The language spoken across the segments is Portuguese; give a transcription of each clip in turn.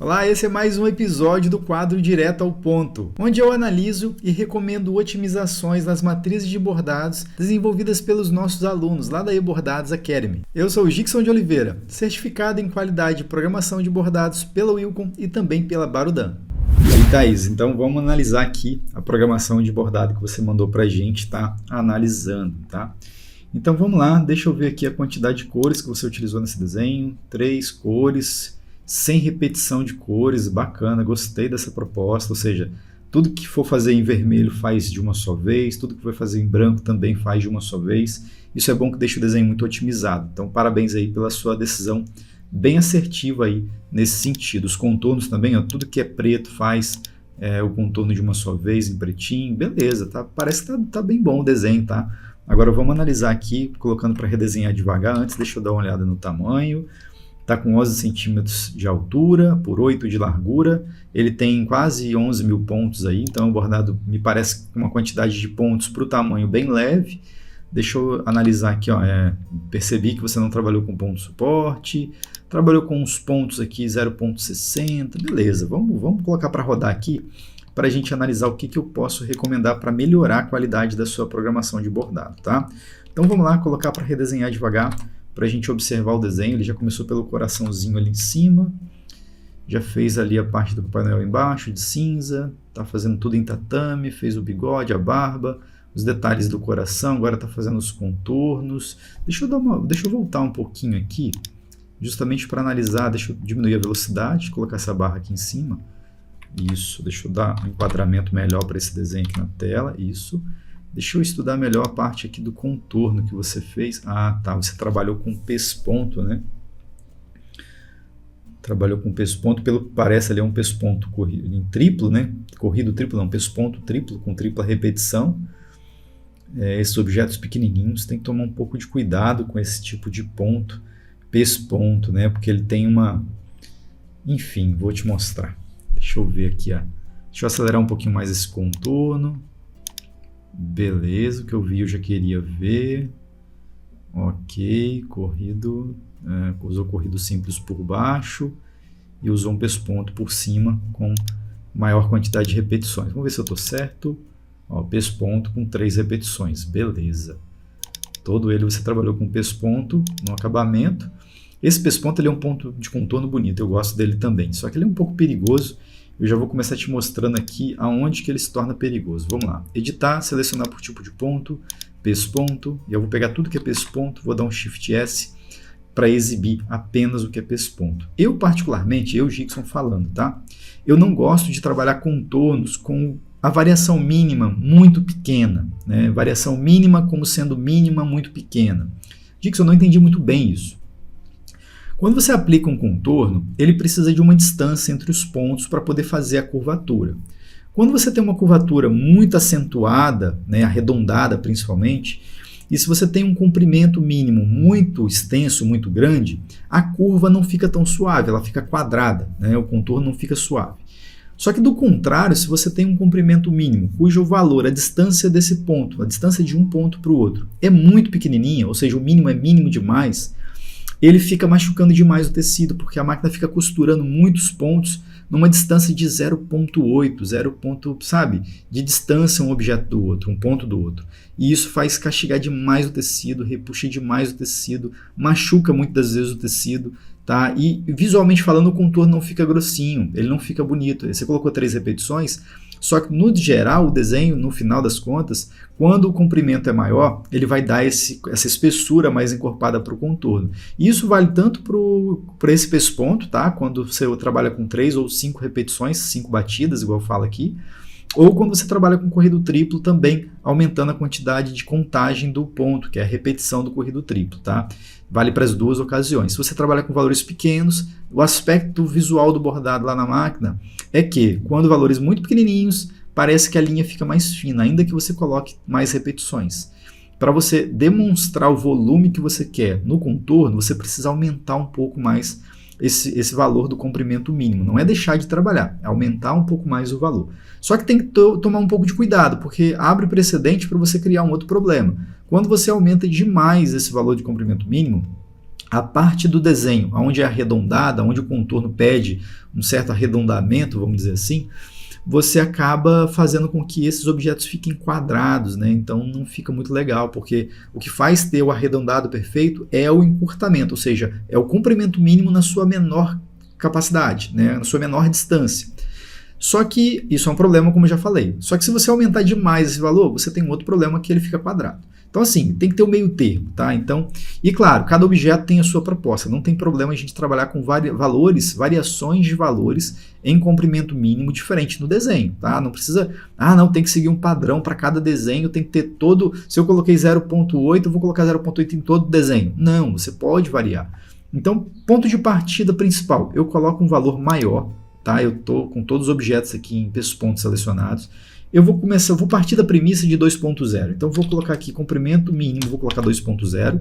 Olá, esse é mais um episódio do quadro Direto ao Ponto, onde eu analiso e recomendo otimizações nas matrizes de bordados desenvolvidas pelos nossos alunos lá da eBordados Academy. Eu sou o Gixson de Oliveira, certificado em qualidade de programação de bordados pela Wilcom e também pela Barudan. E Thaís, então vamos analisar aqui a programação de bordado que você mandou para a gente estar analisando, tá? Então vamos lá, deixa eu ver aqui a quantidade de cores que você utilizou nesse desenho. 3 cores, sem repetição de cores, bacana, gostei dessa proposta, ou seja, tudo que for fazer em vermelho faz de uma só vez, tudo que for fazer em branco também faz de uma só vez. Isso é bom que deixa o desenho muito otimizado, então parabéns aí pela sua decisão bem assertiva aí nesse sentido. Os contornos também, ó, tudo que é preto faz o contorno de uma só vez em pretinho, beleza, tá? Parece que tá bem bom o desenho, tá? Agora vamos analisar aqui, colocando para redesenhar devagar. Antes deixa eu dar uma olhada no tamanho. Está com 11 centímetros de altura por 8 de largura, ele tem quase 11 mil pontos aí, então o bordado me parece com uma quantidade de pontos para o tamanho bem leve. Deixa eu analisar aqui, ó, percebi que você não trabalhou com ponto suporte, trabalhou com uns pontos aqui 0,60, beleza, vamos colocar para rodar aqui, para a gente analisar o que eu posso recomendar para melhorar a qualidade da sua programação de bordado, tá? Então vamos lá, colocar para redesenhar devagar, para a gente observar o desenho. Ele já começou pelo coraçãozinho ali em cima, já fez ali a parte do painel embaixo de cinza, está fazendo tudo em tatame, fez o bigode, a barba, os detalhes do coração, agora está fazendo os contornos. Deixa eu voltar um pouquinho aqui, justamente para analisar. Deixa eu diminuir a velocidade, colocar essa barra aqui em cima, isso, deixa eu dar um enquadramento melhor para esse desenho aqui na tela, isso. Deixa eu estudar melhor a parte aqui do contorno que você fez. Ah, tá, você trabalhou com pesponto, né? Trabalhou com pesponto, pelo que parece ali é um pesponto corrido em triplo, né? Corrido triplo, não, pesponto triplo, com tripla repetição. Esses objetos pequenininhos, tem que tomar um pouco de cuidado com esse tipo de ponto, pesponto, né? Porque ele tem uma... Enfim, vou te mostrar. Deixa eu ver aqui, ó. Deixa eu acelerar um pouquinho mais esse contorno. Beleza, o que eu vi eu já queria ver. Ok, corrido, usou corrido simples por baixo e usou um pesponto por cima com maior quantidade de repetições. Vamos ver se eu estou certo. Ó, pesponto com 3 repetições, beleza. Todo ele você trabalhou com pesponto no acabamento. Esse pesponto ele é um ponto de contorno bonito, eu gosto dele também, só que ele é um pouco perigoso. Eu já vou começar te mostrando aqui aonde que ele se torna perigoso. Vamos lá. Editar, selecionar por tipo de ponto, pesponto. E eu vou pegar tudo que é pesponto, vou dar um Shift S para exibir apenas o que é pesponto. Eu, particularmente, Gixson falando, tá? Eu não gosto de trabalhar contornos com a variação mínima muito pequena, né? Variação mínima como sendo mínima muito pequena. Gixson, eu não entendi muito bem isso. Quando você aplica um contorno, ele precisa de uma distância entre os pontos para poder fazer a curvatura. Quando você tem uma curvatura muito acentuada, né, arredondada principalmente, e se você tem um comprimento mínimo muito extenso, muito grande, a curva não fica tão suave, ela fica quadrada, né, o contorno não fica suave. Só que do contrário, se você tem um comprimento mínimo, cujo valor, a distância desse ponto, a distância de um ponto para o outro, é muito pequenininha, ou seja, o mínimo é mínimo demais, ele fica machucando demais o tecido, porque a máquina fica costurando muitos pontos numa distância de 0,8, 0, sabe? De distância um objeto do outro, um ponto do outro. E isso faz castigar demais o tecido, repuxa demais o tecido, machuca muitas vezes o tecido, tá? E visualmente falando, o contorno não fica grossinho, ele não fica bonito. Você colocou 3 repetições, só que no geral o desenho, no final das contas, quando o comprimento é maior, ele vai dar essa espessura mais encorpada para o contorno. E isso vale tanto para esse pesponto, tá? Quando você trabalha com 3 ou 5 repetições, 5 batidas, igual eu falo aqui, ou quando você trabalha com corrido triplo também, aumentando a quantidade de contagem do ponto, que é a repetição do corrido triplo, tá? Vale para as duas ocasiões. Se você trabalha com valores pequenos, o aspecto visual do bordado lá na máquina é que, quando valores muito pequenininhos, parece que a linha fica mais fina, ainda que você coloque mais repetições. Para você demonstrar o volume que você quer no contorno, você precisa aumentar um pouco mais esse valor do comprimento mínimo. Não é deixar de trabalhar, é aumentar um pouco mais o valor. Só que tem que tomar um pouco de cuidado, porque abre precedente para você criar um outro problema. Quando você aumenta demais esse valor de comprimento mínimo, a parte do desenho, onde é arredondada, onde o contorno pede um certo arredondamento, vamos dizer assim, você acaba fazendo com que esses objetos fiquem quadrados, né? Então não fica muito legal, porque o que faz ter o arredondado perfeito é o encurtamento, ou seja, é o comprimento mínimo na sua menor capacidade, né? Na sua menor distância. Só que isso é um problema, como eu já falei. Só que se você aumentar demais esse valor, você tem um outro problema que ele fica quadrado. Então assim, tem que ter o meio termo, tá? Então, e claro, cada objeto tem a sua proposta. Não tem problema a gente trabalhar com variações de valores em comprimento mínimo diferente no desenho, tá? Não precisa, não, tem que seguir um padrão para cada desenho, tem que ter todo, se eu coloquei 0.8, eu vou colocar 0.8 em todo o desenho. Não, você pode variar. Então, ponto de partida principal, eu coloco um valor maior, tá? Eu estou com todos os objetos aqui em pontos selecionados. Eu vou partir da premissa de 2.0. Então, vou colocar aqui comprimento mínimo, vou colocar 2.0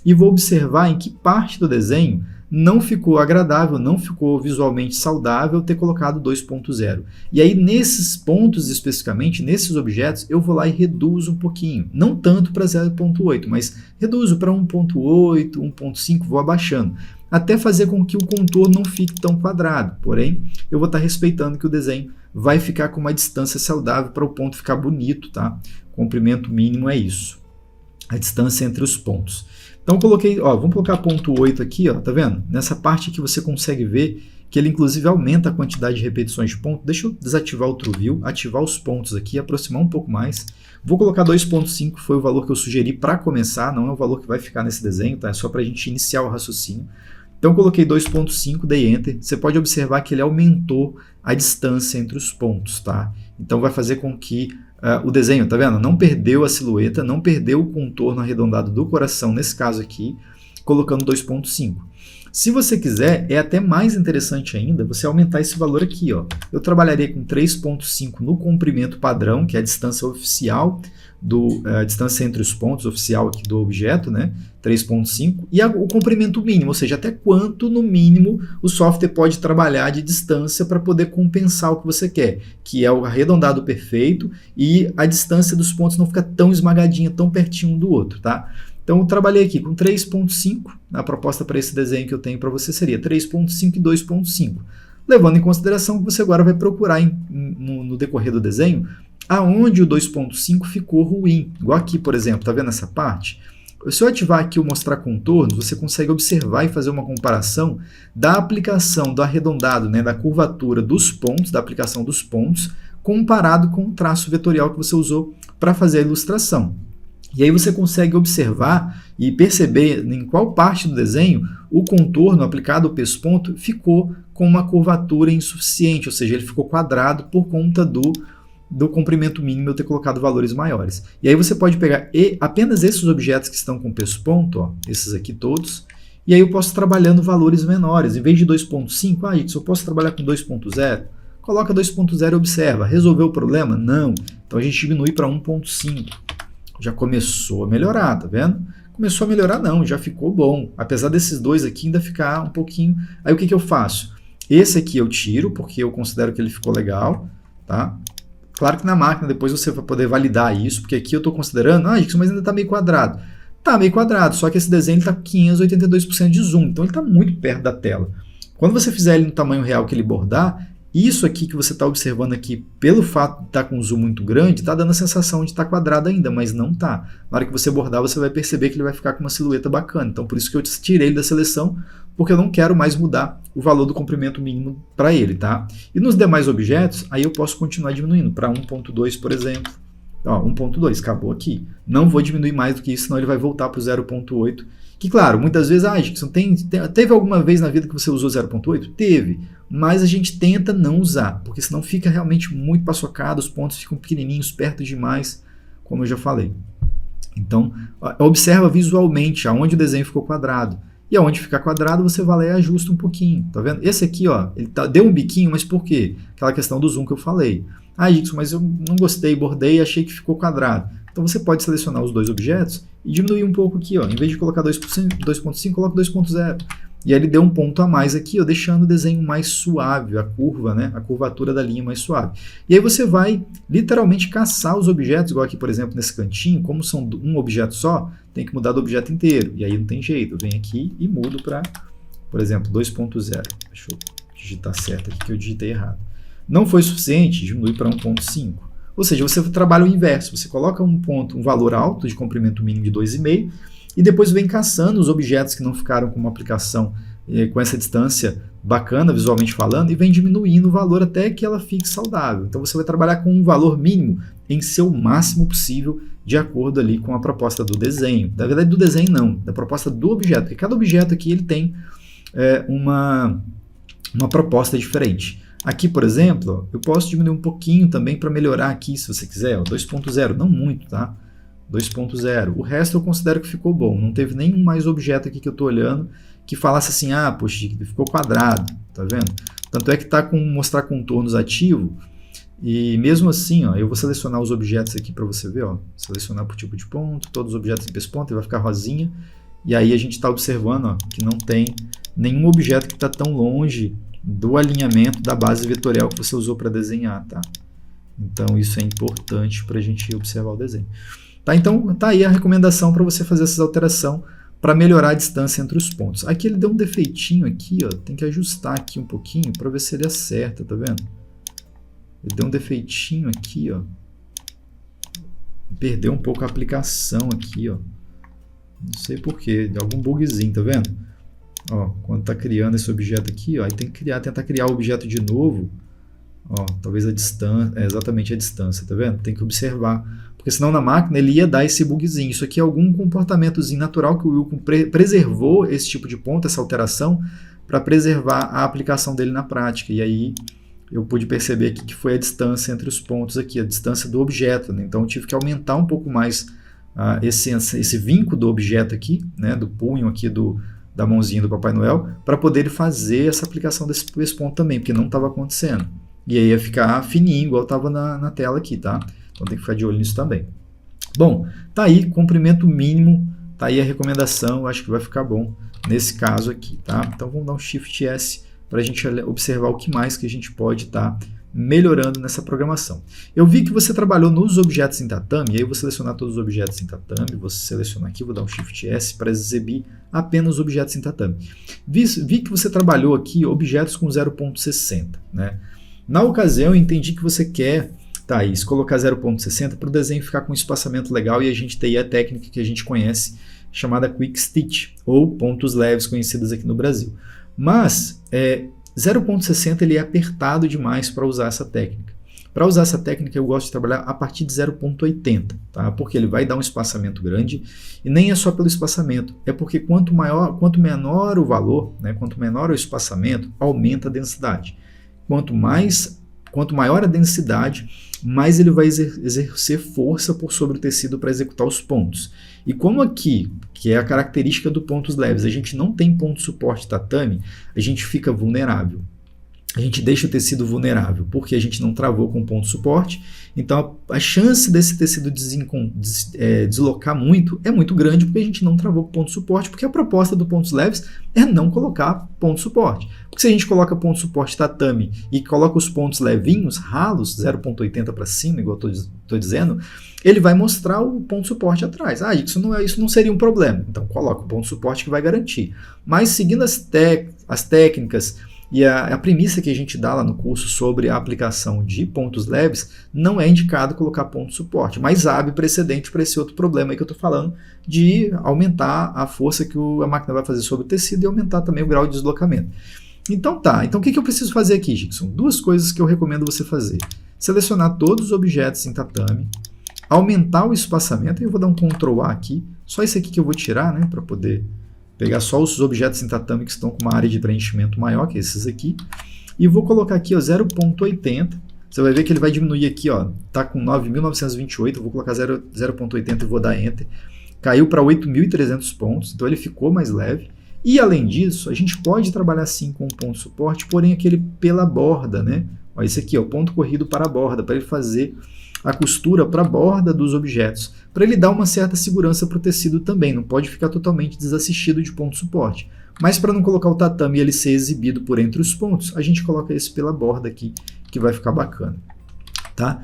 e vou observar em que parte do desenho não ficou agradável, não ficou visualmente saudável ter colocado 2.0. E aí, nesses pontos especificamente, nesses objetos, eu vou lá e reduzo um pouquinho. Não tanto para 0.8, mas reduzo para 1.8, 1.5, vou abaixando. Até fazer com que o contorno não fique tão quadrado. Porém, eu vou estar respeitando que o desenho vai ficar com uma distância saudável para o ponto ficar bonito, tá? Comprimento mínimo é isso. A distância entre os pontos. Então, coloquei, vamos colocar ponto 8 aqui, tá vendo? Nessa parte aqui você consegue ver que ele inclusive aumenta a quantidade de repetições de ponto. Deixa eu desativar o True View, ativar os pontos aqui, aproximar um pouco mais. Vou colocar 2.5, foi o valor que eu sugeri para começar, não é o valor que vai ficar nesse desenho, tá? É só para a gente iniciar o raciocínio. Então, coloquei 2.5, dei Enter. Você pode observar que ele aumentou a distância entre os pontos, tá? Então, vai fazer com que o desenho, tá vendo? Não perdeu a silhueta, não perdeu o contorno arredondado do coração, nesse caso aqui, colocando 2.5. Se você quiser, é até mais interessante ainda você aumentar esse valor aqui, ó. Eu trabalharia com 3.5 no comprimento padrão, que é a distância oficial, a distância entre os pontos oficial aqui do objeto, né? 3.5, e o comprimento mínimo, ou seja, até quanto no mínimo o software pode trabalhar de distância para poder compensar o que você quer, que é o arredondado perfeito e a distância dos pontos não fica tão esmagadinha, tão pertinho um do outro, tá? Então eu trabalhei aqui com 3.5, a proposta para esse desenho que eu tenho para você seria 3.5 e 2.5, levando em consideração que você agora vai procurar no decorrer do desenho aonde o 2.5 ficou ruim, igual aqui, por exemplo, tá vendo essa parte? Se eu ativar aqui o mostrar contornos, você consegue observar e fazer uma comparação da aplicação do arredondado, né, da curvatura dos pontos, da aplicação dos pontos, comparado com o traço vetorial que você usou para fazer a ilustração. E aí você consegue observar e perceber em qual parte do desenho o contorno aplicado ao pesponto ficou com uma curvatura insuficiente, ou seja, ele ficou quadrado por conta do comprimento mínimo eu ter colocado valores maiores. E aí você pode pegar apenas esses objetos que estão com pesponto, esses aqui todos, e aí eu posso trabalhando valores menores. Em vez de 2.5, Edson, eu posso trabalhar com 2.0? Coloca 2.0 e observa. Resolveu o problema? Não. Então a gente diminui para 1.5. Já começou a melhorar, tá vendo? Começou a melhorar não, já ficou bom. Apesar desses dois aqui ainda ficar um pouquinho... Aí o que eu faço? Esse aqui eu tiro, porque eu considero que ele ficou legal, tá? Claro que na máquina depois você vai poder validar isso, porque aqui eu estou considerando, mas ainda está meio quadrado. Está meio quadrado, só que esse desenho está com 582% de zoom, então ele está muito perto da tela. Quando você fizer ele no tamanho real que ele bordar, isso aqui que você está observando aqui, pelo fato de estar com um zoom muito grande, está dando a sensação de estar quadrado ainda, mas não está. Na hora que você bordar, você vai perceber que ele vai ficar com uma silhueta bacana. Então, por isso que eu tirei ele da seleção, porque eu não quero mais mudar o valor do comprimento mínimo para ele, tá? E nos demais objetos, aí eu posso continuar diminuindo para 1.2, por exemplo. Ó, 1.2, acabou aqui. Não vou diminuir mais do que isso, senão ele vai voltar para o 0.8. Que, claro, muitas vezes, Gibson, teve alguma vez na vida que você usou 0.8? Teve, mas a gente tenta não usar, porque senão fica realmente muito paçocado, os pontos ficam pequenininhos, perto demais, como eu já falei. Então, observa visualmente aonde o desenho ficou quadrado. E aonde ficar quadrado, você vai lá e ajusta um pouquinho, tá vendo? Esse aqui, ó, ele deu um biquinho, mas por quê? Aquela questão do zoom que eu falei. Gibson, mas eu não gostei, bordei e achei que ficou quadrado. Então você pode selecionar os dois objetos e diminuir um pouco aqui, ó. Em vez de colocar 2.5, coloca 2.0. E aí ele deu um ponto a mais aqui, ó, deixando o desenho mais suave, a curva, né, a curvatura da linha mais suave. E aí você vai literalmente caçar os objetos, igual aqui, por exemplo, nesse cantinho, como são um objeto só, tem que mudar do objeto inteiro. E aí não tem jeito, eu venho aqui e mudo para, por exemplo, 2.0. Deixa eu digitar certo aqui, que eu digitei errado. Não foi suficiente, diminui para 1.5. Ou seja, você trabalha o inverso, você coloca um valor alto de comprimento mínimo de 2,5 e depois vem caçando os objetos que não ficaram com uma aplicação com essa distância bacana, visualmente falando, e vem diminuindo o valor até que ela fique saudável. Então você vai trabalhar com um valor mínimo em seu máximo possível, de acordo ali com a proposta do desenho. Na verdade, do desenho não, da proposta do objeto, porque cada objeto aqui ele tem uma proposta diferente. Aqui, por exemplo, eu posso diminuir um pouquinho também para melhorar aqui, se você quiser, 2.0, não muito, tá? 2.0. O resto eu considero que ficou bom. Não teve nenhum mais objeto aqui que eu estou olhando que falasse assim, ah, poxa, ficou quadrado, tá vendo? Tanto é que está com mostrar contornos ativo, e mesmo assim, ó, eu vou selecionar os objetos aqui para você ver, ó, selecionar por tipo de ponto, todos os objetos em pesponto, e vai ficar rosinha, e aí a gente está observando, ó, que não tem nenhum objeto que está tão longe do alinhamento da base vetorial que você usou para desenhar, tá? Então isso é importante para a gente observar o desenho. Tá, então tá aí a recomendação para você fazer essa alteração para melhorar a distância entre os pontos. Aqui ele deu um defeitinho aqui, ó, tem que ajustar aqui um pouquinho para ver se ele acerta, tá vendo? Ele deu um defeitinho aqui, ó. Perdeu um pouco a aplicação aqui, ó. Não sei porquê, de algum bugzinho, tá vendo? Ó, quando tá criando esse objeto aqui, ó, aí tem que tentar criar o objeto de novo. Ó, talvez a distância, exatamente a distância, tá vendo? Tem que observar, porque senão na máquina ele ia dar esse bugzinho. Isso aqui é algum comportamentozinho natural que o Wilcon preservou esse tipo de ponto, essa alteração, para preservar a aplicação dele na prática. E aí eu pude perceber aqui que foi a distância entre os pontos aqui, a distância do objeto, né? Então eu tive que aumentar um pouco mais esse vinco do objeto aqui, né? Do punho aqui da mãozinha do Papai Noel, para poder fazer essa aplicação desse ponto também, porque não estava acontecendo. E aí ia ficar fininho, igual estava na tela aqui, tá? Então tem que ficar de olho nisso também. Bom, tá aí, comprimento mínimo, tá aí a recomendação, eu acho que vai ficar bom nesse caso aqui, tá? Então vamos dar um Shift S para a gente observar o que mais que a gente pode estar melhorando nessa programação. Eu vi que você trabalhou nos objetos em tatame, e aí eu vou selecionar todos os objetos em tatame, vou selecionar aqui, vou dar um Shift S para exibir apenas os objetos em tatame. Vi que você trabalhou aqui objetos com 0.60, né? Na ocasião, eu entendi que você quer, Thaís, colocar 0.60 para o desenho ficar com um espaçamento legal e a gente ter aí a técnica que a gente conhece, chamada Quick Stitch, ou pontos leves conhecidos aqui no Brasil. Mas 0.60 ele é apertado demais para usar essa técnica. Para usar essa técnica eu gosto de trabalhar a partir de 0.80, tá? Porque ele vai dar um espaçamento grande e nem é só pelo espaçamento, é porque quanto menor o valor, né, quanto menor o espaçamento, aumenta a densidade. Quanto maior a densidade, mais ele vai exercer força por sobre o tecido para executar os pontos. E como aqui, que é a característica do pontos leves, a gente não tem ponto suporte tatame, a gente fica vulnerável. A gente deixa o tecido vulnerável, porque a gente não travou com ponto suporte, então a chance desse tecido deslocar muito é muito grande, porque a gente não travou com ponto suporte, porque a proposta do pontos leves é não colocar ponto suporte. Porque se a gente coloca ponto suporte tatame e coloca os pontos levinhos, ralos, 0.80 para cima, igual eu estou dizendo, ele vai mostrar o ponto suporte atrás. Ah, isso não seria um problema. Então coloca o ponto suporte que vai garantir. Mas seguindo as técnicas e a premissa que a gente dá lá no curso sobre a aplicação de pontos leves, não é indicado colocar ponto de suporte, mas abre precedente para esse outro problema aí que eu estou falando, de aumentar a força que a máquina vai fazer sobre o tecido e aumentar também o grau de deslocamento. Então tá, então o que eu preciso fazer aqui, Gixson? Duas coisas que eu recomendo você fazer. Selecionar todos os objetos em tatame, aumentar o espaçamento, e eu vou dar um Ctrl A aqui, só esse aqui que eu vou tirar, né, para poder pegar só os objetos em tatame que estão com uma área de preenchimento maior que esses aqui. E vou colocar aqui 0.80. Você vai ver que ele vai diminuir aqui, ó. Tá com 9.928. Eu vou colocar 0.80 e vou dar Enter. Caiu para 8.300 pontos. Então ele ficou mais leve. E além disso, a gente pode trabalhar sim com um ponto de suporte, porém aquele pela borda, né? Ó, esse aqui, ó, ponto corrido para a borda, para ele fazer a costura para a borda dos objetos, para ele dar uma certa segurança para o tecido também, não pode ficar totalmente desassistido de ponto suporte. Mas para não colocar o tatame e ele ser exibido por entre os pontos, a gente coloca esse pela borda aqui, que vai ficar bacana. Tá?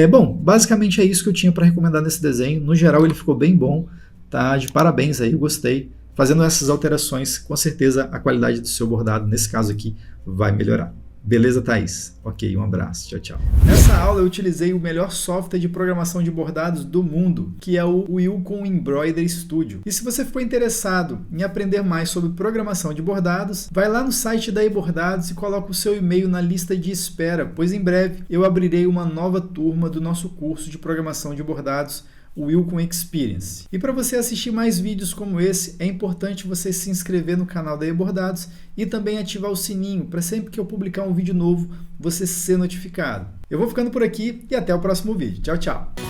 Bom, basicamente é isso que eu tinha para recomendar nesse desenho. No geral ele ficou bem bom, tá? De parabéns aí, eu gostei. Fazendo essas alterações, com certeza a qualidade do seu bordado, nesse caso aqui, vai melhorar. Beleza, Thaís? Ok, um abraço. Tchau, tchau. Nessa aula eu utilizei o melhor software de programação de bordados do mundo, que é o Wilcon Embroidery Studio. E se você ficou interessado em aprender mais sobre programação de bordados, vai lá no site da eBordados e coloca o seu e-mail na lista de espera, pois em breve eu abrirei uma nova turma do nosso curso de programação de bordados, o Wilcon Experience. E para você assistir mais vídeos como esse, é importante você se inscrever no canal da eBordados e também ativar o sininho para sempre que eu publicar um vídeo novo, você ser notificado. Eu vou ficando por aqui e até o próximo vídeo. Tchau, tchau!